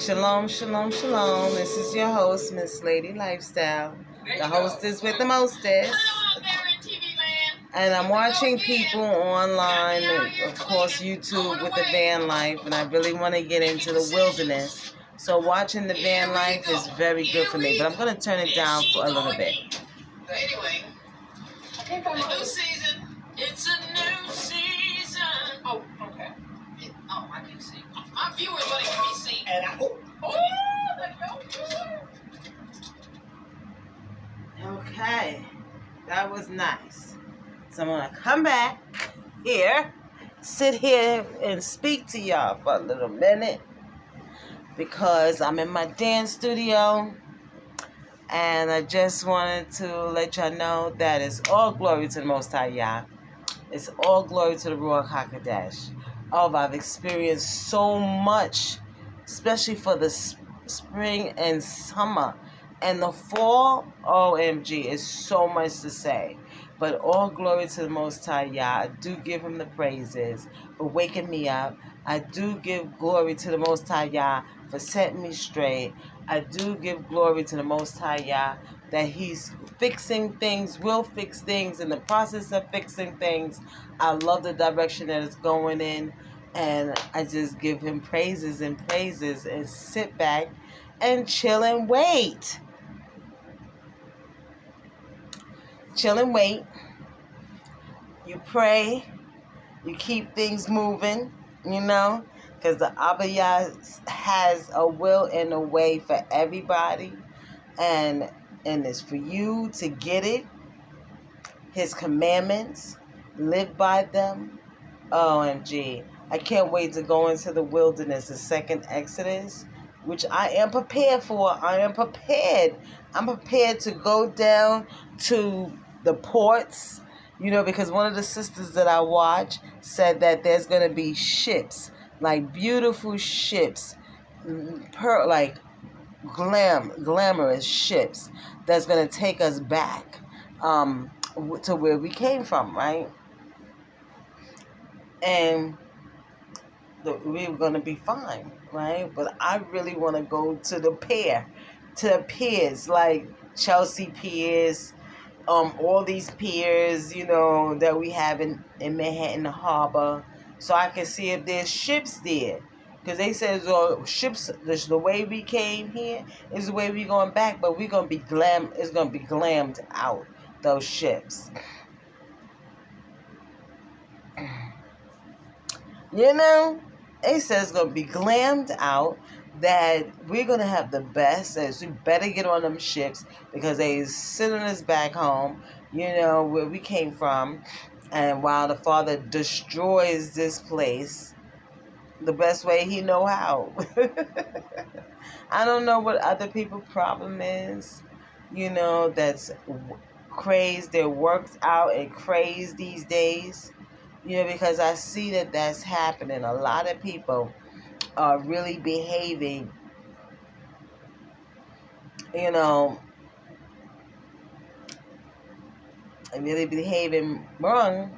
Shalom, shalom, shalom. This is your host, MsLady Lifestyle. The hostess with the mostest. And I'm watching people online, of course, YouTube with the van life, and I really want to get into the wilderness. So watching the van life is very good for me, but I'm going to turn it down for a little bit. Anyway, a new season. It's a new season. Oh, okay. I can see. My viewers want to be seen. And Okay, that was nice. So I'm going to come back here, sit here and speak to y'all for a little minute because I'm in my dance studio. And I just wanted to let y'all know that it's all glory to the Most High Yah. It's all glory to the Ruach HaKodesh. Oh, I've experienced so much, especially for the spring and summer. And the fall, OMG, is so much to say. But all glory to the Most High Yah. I do give him the praises for waking me up. I do give glory to the Most High Yah for setting me straight. I do give glory to the Most High Yah that he's fixing things, will fix things, in the process of fixing things. I love the direction that it's going in, and I just give him praises and sit back and chill and wait. Chill and wait. You pray. You keep things moving, because the Obadiah has a will and a way for everybody, and it's for you to get it. His commandments, live by them. OMG. I can't wait to go into the wilderness, the second Exodus, which I am prepared for. I am prepared. I'm prepared to go down to the ports, because one of the sisters that I watch said that there's going to be ships, like beautiful ships, like glamorous ships that's going to take us back to where we came from, right? And we were going to be fine, right? But I really want to go to the piers, like Chelsea Piers, all these piers, that we have in Manhattan Harbor, so I can see if there's ships there. Because they said ships, the way we came here is the way we going back, but we're going to be it's going to be glammed out, those ships. They said it's going to be glammed out, that we're going to have the best, so we better get on them ships because they sending us back home, where we came from. And while the Father destroys this place the best way he know how. I don't know what other people's problem is, that's crazed. They're worked out and crazed these days, because I see that that's happening. A lot of people are really behaving, wrong,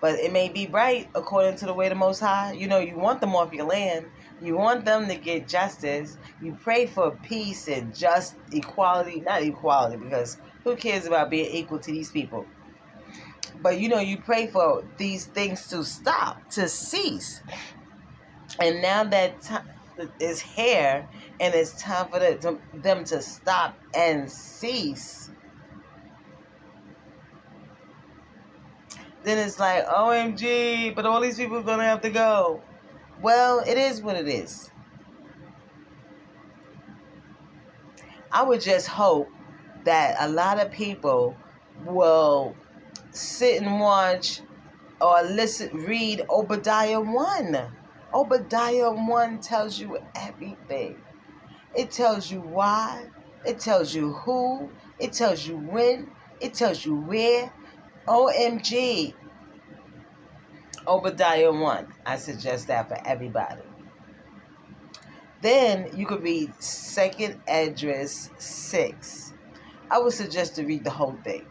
but it may be right according to the way the Most High. You want them off your land. You want them to get justice. You pray for peace and just equality. Not equality, because who cares about being equal to these people? But, you pray for these things to stop, to cease. And now that time is here, and it's time for them to stop and cease, then it's like, OMG, but all these people are going to have to go. Well, it is what it is. I would just hope that a lot of people will sit and watch or read Obadiah 1. Obadiah 1 tells you everything. It tells you why. It tells you who. It tells you when. It tells you where. OMG. Obadiah 1. I suggest that for everybody. Then you could read 2nd Esdras 6. I would suggest to read the whole thing,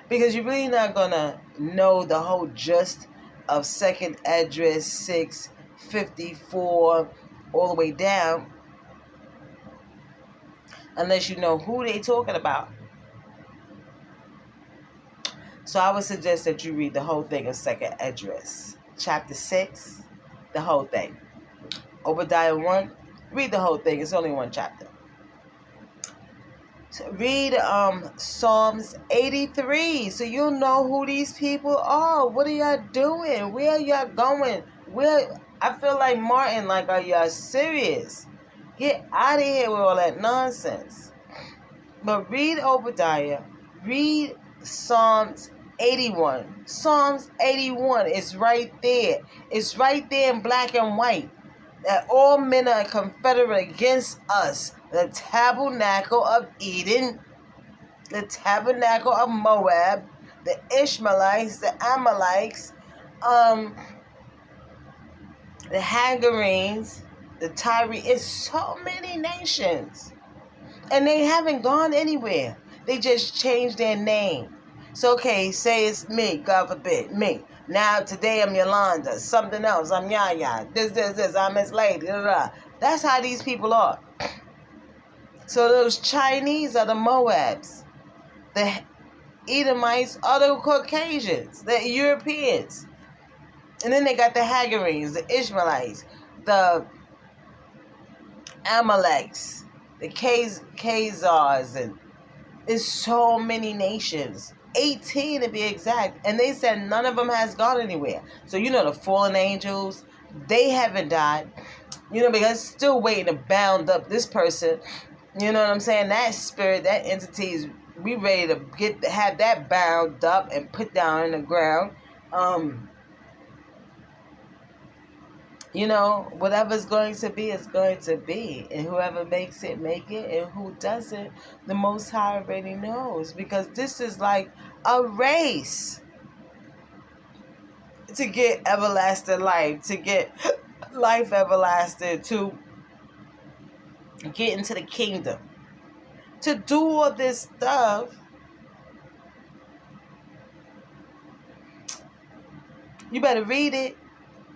because you're really not going to know the whole gist of 2nd Esdras 6:54 all the way down unless you know who they talking about. So I would suggest that you read the whole thing of 2nd Esdras, chapter 6, the whole thing. Obadiah 1, read the whole thing. It's only one chapter. So read Psalms 83, so you'll know who these people are. What are y'all doing? Where are y'all going? I feel like Martin, like, are y'all serious? Get out of here with all that nonsense. But read Obadiah. Read Psalms 81. Psalms 81 is right there. It's right there in black and white. That all men are confederate against us. The tabernacle of Eden, the tabernacle of Moab, the Ishmaelites, the Amalekites, the Hagarenes, the Tyre. It's so many nations. And they haven't gone anywhere. They just changed their name. So, okay, say it's me, God forbid, me. Now, today I'm Yolanda, something else, I'm Yaya, this, I'm MsLady, That's how these people are. So those Chinese are the Moabs. The Edomites are the Caucasians, the Europeans. And then they got the Hagarenes, the Ishmaelites, the Amalekites, the Khazars, and there's so many nations. 18 to be exact. And they said none of them has gone anywhere. So you know the fallen angels, they haven't died. You know, because still waiting to bound up this person. You know what I'm saying? That spirit, that entity is, we ready to have that bound up and put down in the ground. You know, whatever's going to be is going to be. And whoever makes it, make it. And who doesn't, the Most High already knows. Because this is like a race to get everlasting life, to get life everlasting, to get into the kingdom. To do all this stuff, you better read it.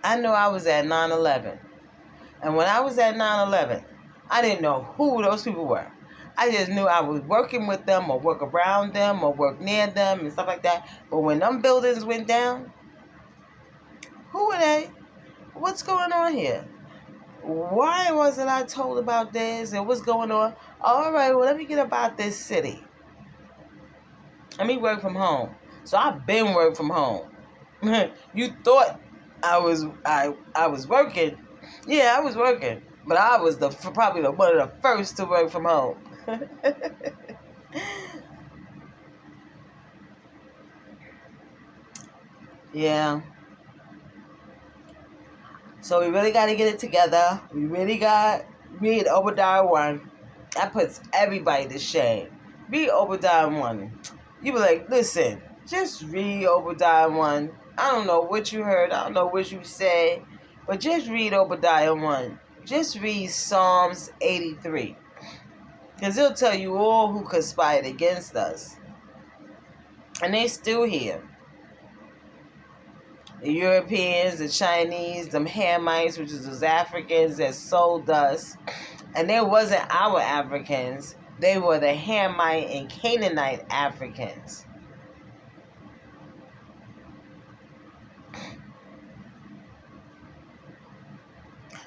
I know I was at 9/11. And when I was at 9/11, I didn't know who those people were. I just knew I was working with them or work around them or work near them and stuff like that. But when them buildings went down, who were they? What's going on here? Why wasn't I told about this and what's going on? All right, well, let me get about this city. Let me work from home. So I've been working from home. You thought I was working. Yeah, I was working. But I was probably one of the first to work from home. Yeah. So we really got to get it together. We really got to read Obadiah 1. That puts everybody to shame. Read Obadiah 1. You be like, listen, just read Obadiah 1. I don't know what you heard. I don't know what you said. But just read Obadiah 1. Just read Psalms 83. Because it'll tell you all who conspired against us. And they still here. The Europeans, the Chinese, them Hamites, which is those Africans that sold us. And they wasn't our Africans. They were the Hamite and Canaanite Africans.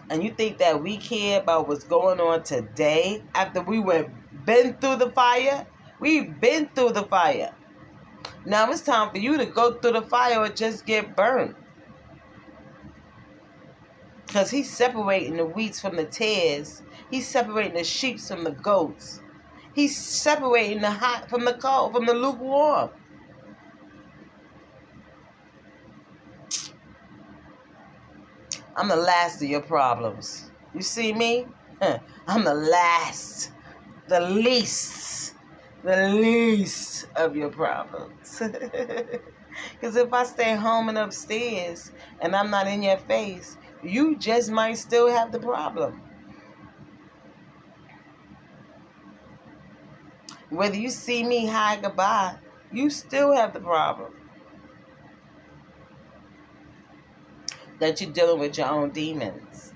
And you think that we care about what's going on today after been through the fire? We've been through the fire. Now it's time for you to go through the fire or just get burned. Because he's separating the wheats from the tares. He's separating the sheep from the goats. He's separating the hot from the cold, from the lukewarm. I'm the last of your problems. You see me? I'm the last, the least of your problems. Because if I stay home and upstairs and I'm not in your face, you just might still have the problem. Whether you see me hi, goodbye, you still have the problem. That you're dealing with your own demons.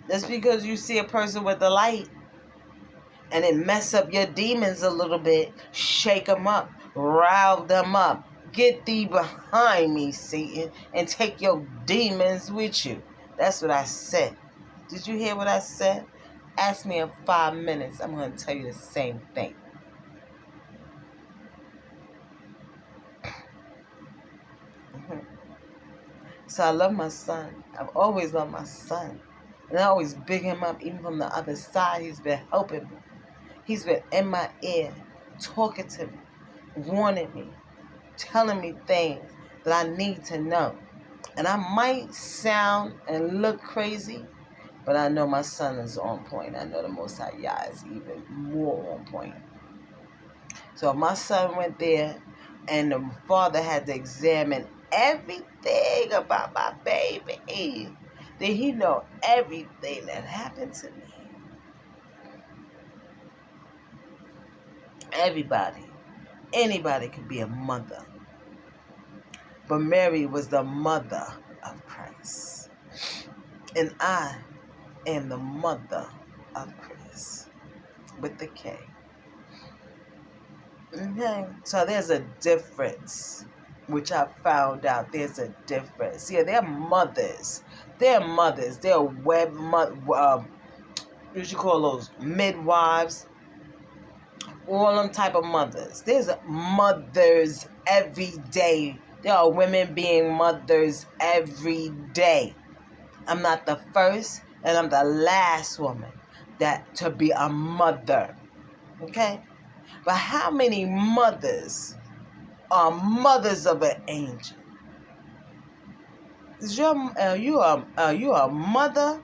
Just because you see a person with the light and it mess up your demons a little bit, shake them up, rile them up. Get thee behind me, Satan, and take your demons with you. That's what I said. Did you hear what I said? Ask me in 5 minutes. I'm going to tell you the same thing. So I love my son. I've always loved my son. And I always big him up, even from the other side. He's been helping me. He's been in my ear, talking to me, warning me, telling me things that I need to know. And I might sound and look crazy, but I know my son is on point. I know the Most High Yah is even more on point. So if my son went there and the father had to examine everything about my baby, then he know everything that happened to me. Everybody, anybody could be a mother. But Mary was the mother of Christ. And I am the mother of Christ. With the K. Okay? So there's a difference. Which I found out there's a difference. Yeah, they're mothers. They're mothers. They're what you call those? Midwives. All them type of mothers. There's mothers every day. There are women being mothers every day. I'm not the first and I'm the last woman to be a mother. Okay? But how many mothers are mothers of an angel? Is you a mother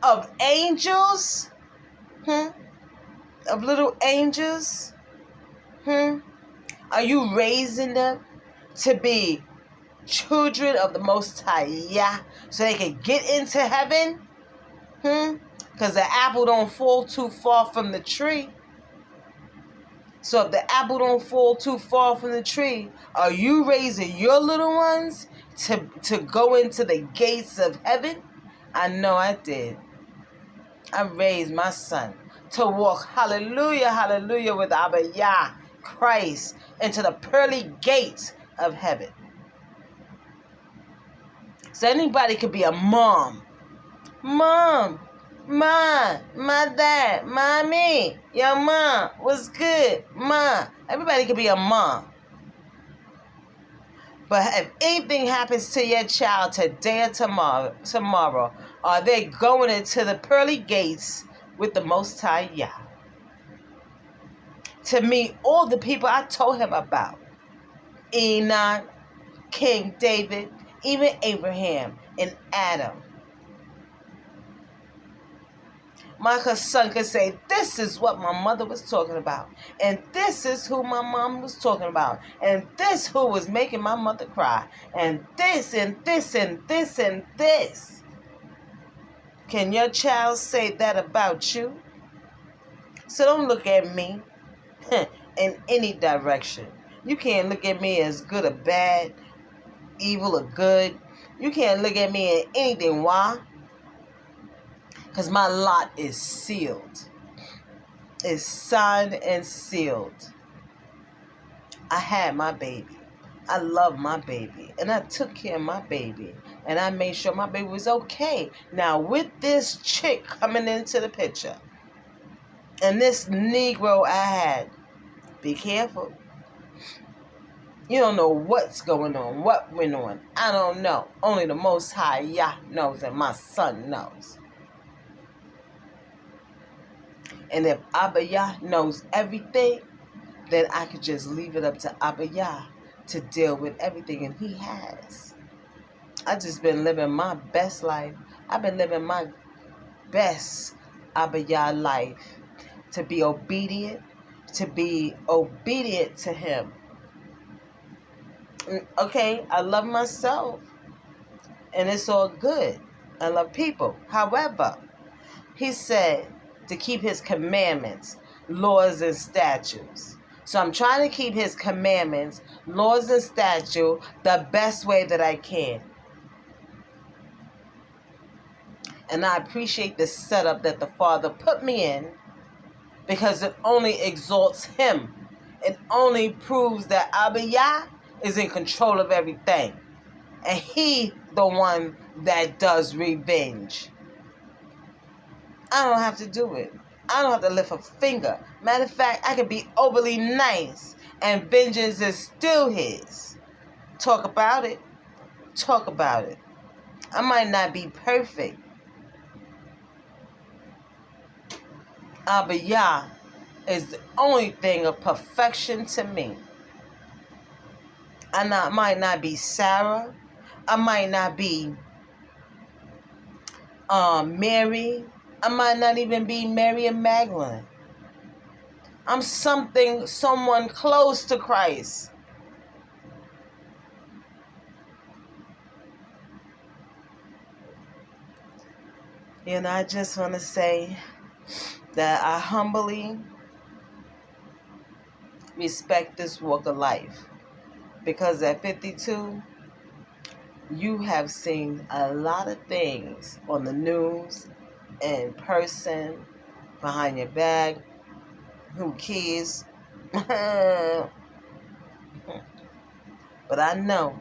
of angels? Of little angels? Are you raising them to be children of the Most High Yah so they can get into heaven? Because the apple don't fall too far from the tree. So if the apple don't fall too far from the tree, are you raising your little ones to go into the gates of heaven? I know I did. I raised my son to walk, hallelujah, hallelujah, with Obadiah, Christ, into the pearly gates of heaven. So anybody could be a mom. Mom, dad, mommy, your mom, what's good? Mom. Everybody could be a mom. But if anything happens to your child today or tomorrow, are they going into the pearly gates with the Most High Yah to meet all the people I told him about? Enoch, King David, even Abraham and Adam. My son could say, this is what my mother was talking about. And this is who my mom was talking about. And this who was making my mother cry. And this and this and this and this. Can your child say that about you? So don't look at me in any direction. You can't look at me as good or bad, evil or good. You can't look at me in anything. Why? Because my lot is sealed. It's signed and sealed. I had my baby. I love my baby. And I took care of my baby. And I made sure my baby was okay. Now, with this chick coming into the picture, and this Negro I had, be careful. You don't know what's going on, what went on. I don't know. Only the Most High Yah knows, and my son knows. And if Obadiah knows everything, then I could just leave it up to Obadiah to deal with everything, and he has. I just been living my best life. I've been living my best Obadiah life. To be obedient to him. Okay, I love myself, and it's all good. I love people. However, he said to keep his commandments, laws, and statutes. So I'm trying to keep his commandments, laws, and statutes the best way that I can. And I appreciate the setup that the Father put me in because it only exalts him. It only proves that Obadiah is in control of everything. And he the one that does revenge. I don't have to do it. I don't have to lift a finger. Matter of fact, I can be overly nice and vengeance is still his. Talk about it. Talk about it. I might not be perfect. Obadiah is the only thing of perfection to me. I might not be Sarah. I might not be Mary. I might not even be Mary and Magdalene. I'm someone close to Christ. I just want to say that I humbly respect this walk of life. Because at 52, you have seen a lot of things on the news, in person, behind your back, who cares? But I know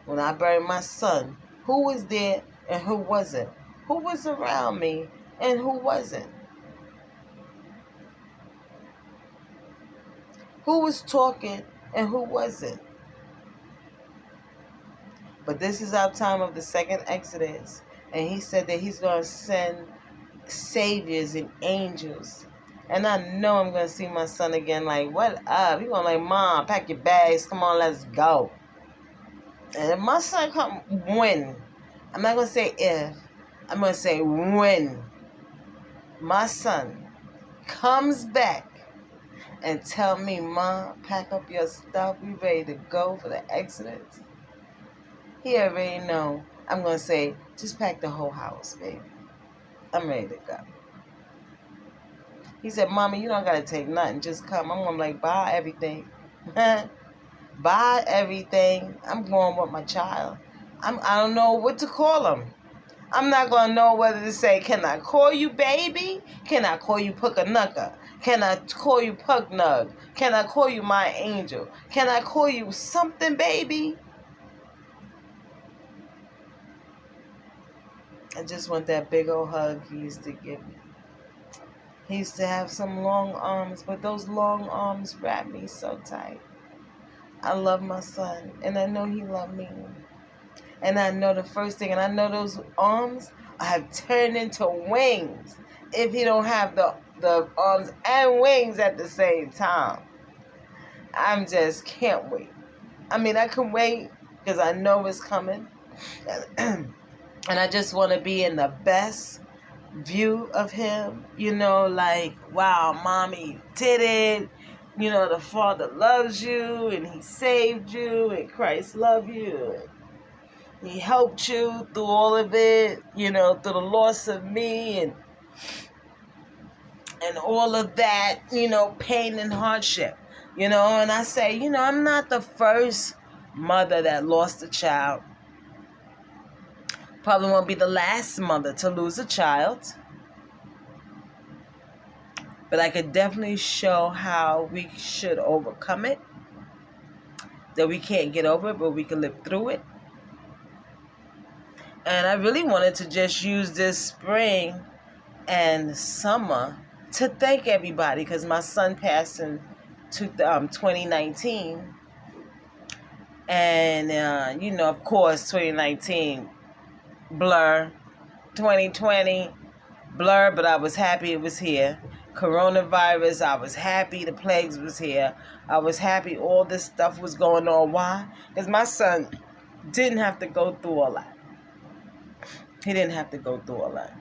when I buried my son, who was there and who wasn't. Who was around me and who wasn't. Who was talking and who wasn't. But this is our time of the second Exodus. And he said that he's going to send saviors and angels. And I know I'm going to see my son again like, what up? He's going to like, Mom, pack your bags. Come on, let's go. And if my son come, when, I'm not going to say if, I'm going to say when my son comes back and tell me, Mom, pack up your stuff. We ready to go for the Exodus. He already know. I'm going to say, just pack the whole house, baby. I'm ready to go. He said, Mommy, you don't got to take nothing. Just come. I'm going to like, buy everything. Buy everything. I'm going with my child. I don't know what to call him. I'm not going to know whether to say, can I call you baby? Can I call you Pukanuka? Can I call you Pugnug? Can I call you my angel? Can I call you something, baby? I just want that big old hug he used to give me. He used to have some long arms, but those long arms wrapped me so tight. I love my son, and I know he loved me. And I know the first thing, and I know those arms have turned into wings if he don't have the arms and wings at the same time. I'm just can't wait. I mean, I can wait because I know it's coming. And I just want to be in the best view of him, like, wow, Mommy did it. The Father loves you and he saved you and Christ loved you. He helped you through all of it, through the loss of me and all of that, pain and hardship, and I say, I'm not the first mother that lost a child. Probably won't be the last mother to lose a child. But I could definitely show how we should overcome it. That we can't get over it, but we can live through it. And I really wanted to just use this spring and summer to thank everybody because my son passed in 2019. And, of course, 2019, blur. 2020, blur, but I was happy it was here. Coronavirus, I was happy the plagues was here. I was happy all this stuff was going on. Why? Because my son didn't have to go through all that. He didn't have to go through all that.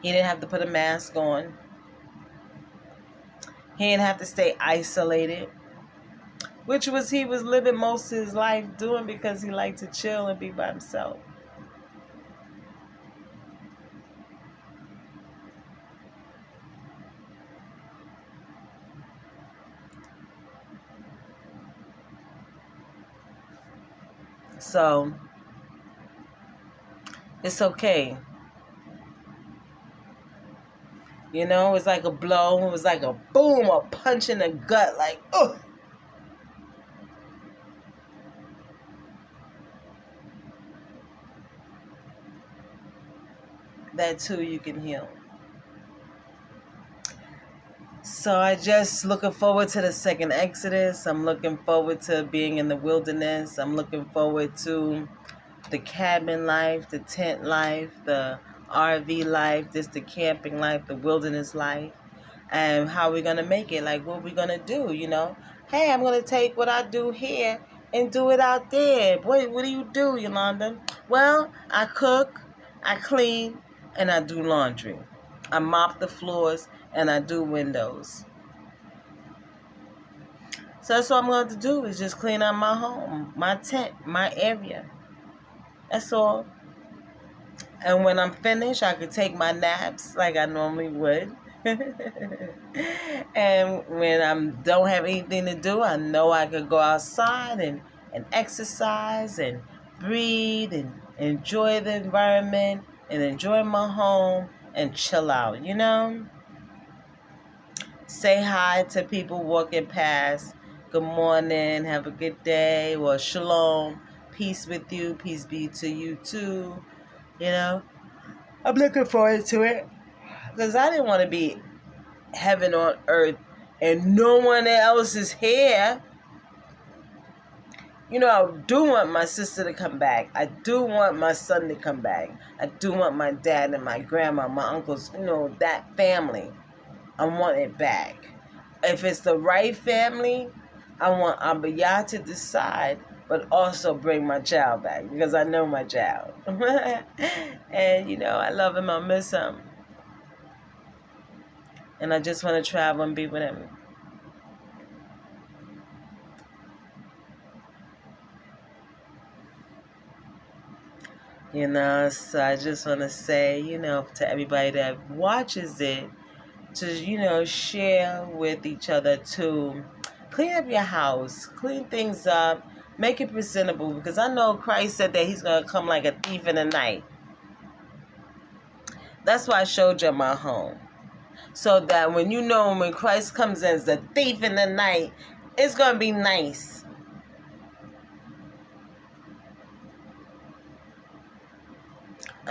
He didn't have to put a mask on. He didn't have to stay isolated, which he was living most of his life doing because he liked to chill and be by himself. So, it's okay. You know, it was like a blow. It was like a boom, a punch in the gut, like, ugh. That too you can heal. So I just looking forward to the second Exodus. I'm looking forward to being in the wilderness. I'm looking forward to the cabin life, the tent life, the RV life, just the camping life, the wilderness life, and how we're going to make it, like what we're going to do, you know. Hey, I'm going to take what I do here and do it out there. What do you do, Yolanda? Well, I cook, I clean, and I do laundry. I mop the floors, and I do windows. So that's what I'm going to do is just clean up my home, my tent, my area. That's all. And when I'm finished, I could take my naps like I normally would. And when I don't have anything to do, I know I could go outside and exercise and breathe and enjoy the environment and enjoy my home and chill out, you know? Say hi to people walking past. Good morning, have a good day, or shalom, peace with you, peace be to you too, you know? I'm looking forward to it because I didn't want to be heaven on earth and no one else is here. You know, I do want my sister to come back. I do want my son to come back. I do want my dad and my grandma, my uncles, you know, that family. I want it back. If it's the right family, I want Obadiah to decide, but also bring my child back because I know my child. And, you know, I love him. I miss him. And I just want to travel and be with him. You know, so I just want to say, you know, to everybody that watches it, to, you know, share with each other to clean up your house, clean things up, make it presentable, because I know Christ said that he's going to come like a thief in the night. That's why I showed you my home. So that when you know when Christ comes in as a thief in the night, it's going to be nice.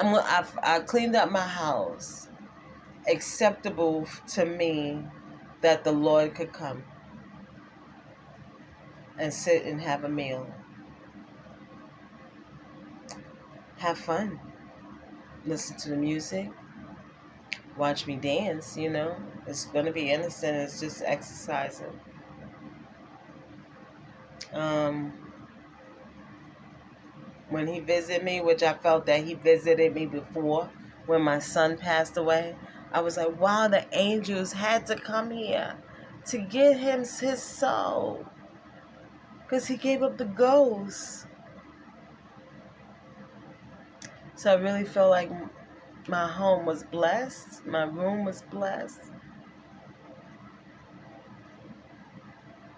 I cleaned up my house, acceptable to me that the Lord could come and sit and have a meal. Have fun. Listen to the music. Watch me dance, you know. It's going to be innocent. It's just exercising. When he visited me, which I felt that he visited me before, when my son passed away, I was like, wow, the angels had to come here to get him his soul. Because he gave up the ghost. So I really feel like my home was blessed. My room was blessed.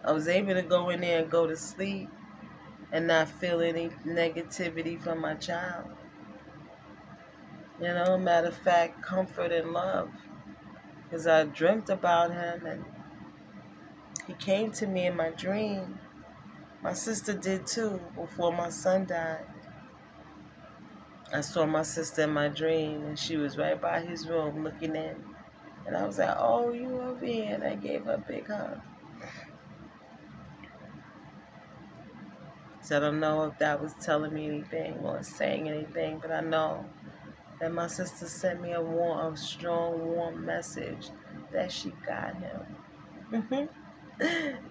I was able to go in there and go to sleep and not feel any negativity from my child. You know, matter of fact, comfort and love. Because I dreamt about him and he came to me in my dream. My sister did too before my son died. I saw my sister in my dream and she was right by his room looking in. And I was like, oh, you over here. And I gave her a big hug. So I don't know if that was telling me anything or saying anything, but I know that my sister sent me a strong, warm message that she got him.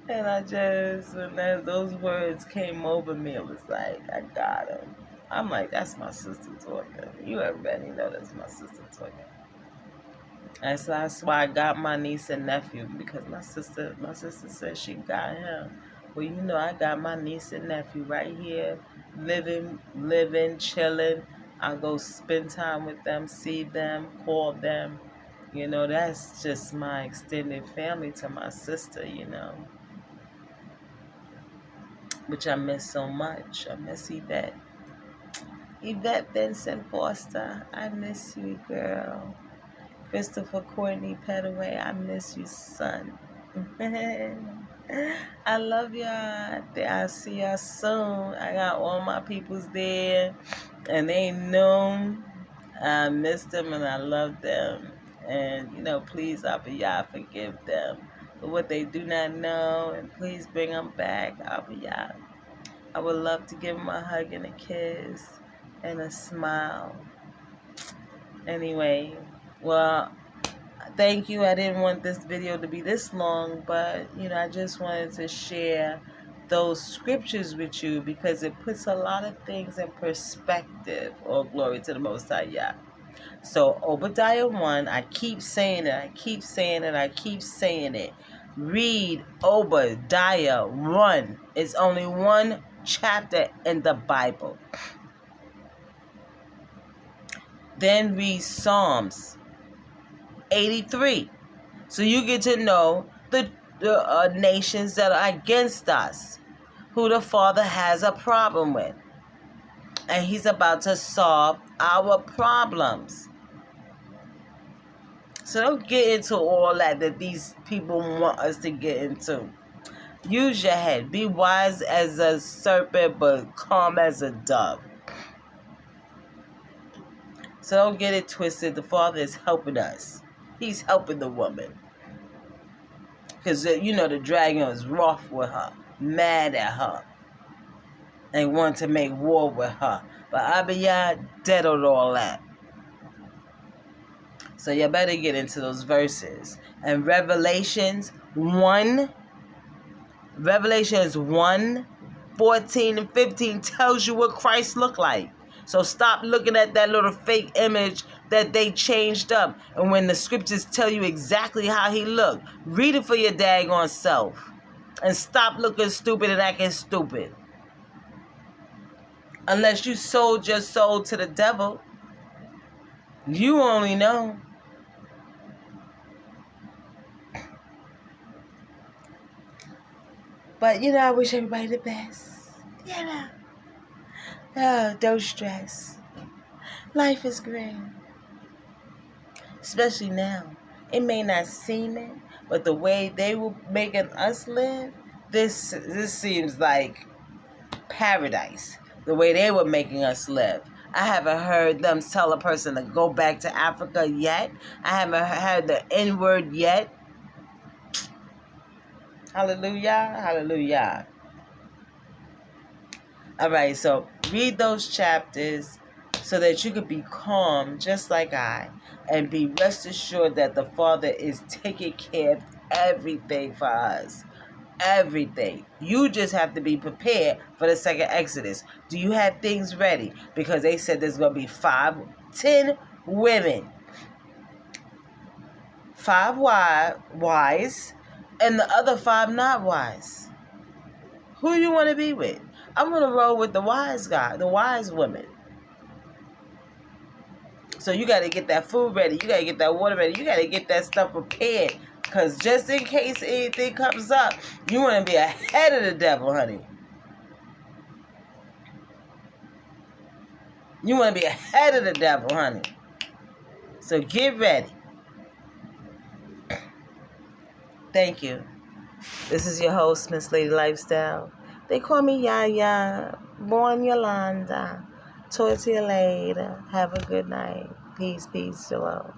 And I just, when those words came over me, it was like, I got him. I'm like, that's my sister talking. You already know that's my sister talking. And so that's why I got my niece and nephew, because my sister said she got him. Well, you know, I got my niece and nephew right here, living, chilling. I go spend time with them, see them, call them. You know, that's just my extended family to my sister, you know. Which I miss so much. I miss Yvette. Yvette Benson Foster, I miss you, girl. Christopher Courtney Petaway, I miss you, son. I love y'all. I'll see y'all soon. I got all my peoples there, and they know I miss them and I love them. And, please, Obadiah, forgive them for what they do not know, and please bring them back, Obadiah. I would love to give them a hug and a kiss and a smile. Anyway, well, thank you. I didn't want this video to be this long, but, I just wanted to share those scriptures with you because it puts a lot of things in perspective. Oh, glory to the Most High, yeah. So, Obadiah 1, I keep saying it. Read Obadiah 1. It's only one chapter in the Bible. Then read Psalms 83. So you get to know the nations that are against us, who the Father has a problem with. And He's about to solve our problems. So don't get into all that these people want us to get into. Use your head. Be wise as a serpent, but calm as a dove. So don't get it twisted. The Father is helping us. He's helping the woman. Because, the dragon was wroth with her, mad at her, and wanted to make war with her. But Obadiah deaded all that. So you better get into those verses. And Revelations 1, 14 and 15 tells you what Christ looked like. So stop looking at that little fake image that they changed up. And when the scriptures tell you exactly how He looked, read it for your daggone self. And stop looking stupid and acting stupid. Unless you sold your soul to the devil. You only know. But, I wish everybody the best. Oh, don't stress. Life is great. Especially now. It may not seem it, but the way they were making us live, this seems like paradise. The way they were making us live. I haven't heard them tell a person to go back to Africa yet. I haven't heard the N-word yet. Hallelujah, hallelujah. All right, so read those chapters so that you could be calm just like I, and be rest assured that the Father is taking care of everything for us. Everything. You just have to be prepared for the second Exodus. Do you have things ready? Because they said there's going to be 10 women. 5 wise, and the other 5 not wise. Who do you want to be with? I'm going to roll with the wise guy, the wise woman. So you got to get that food ready. You got to get that water ready. You got to get that stuff prepared. Because just in case anything comes up, you want to be ahead of the devil, honey. You want to be ahead of the devil, honey. So get ready. Thank you. This is your host, MsLady Lifestyle. They call me Yaya. Born Yolanda. Talk to you later. Have a good night. Peace, peace, shalom.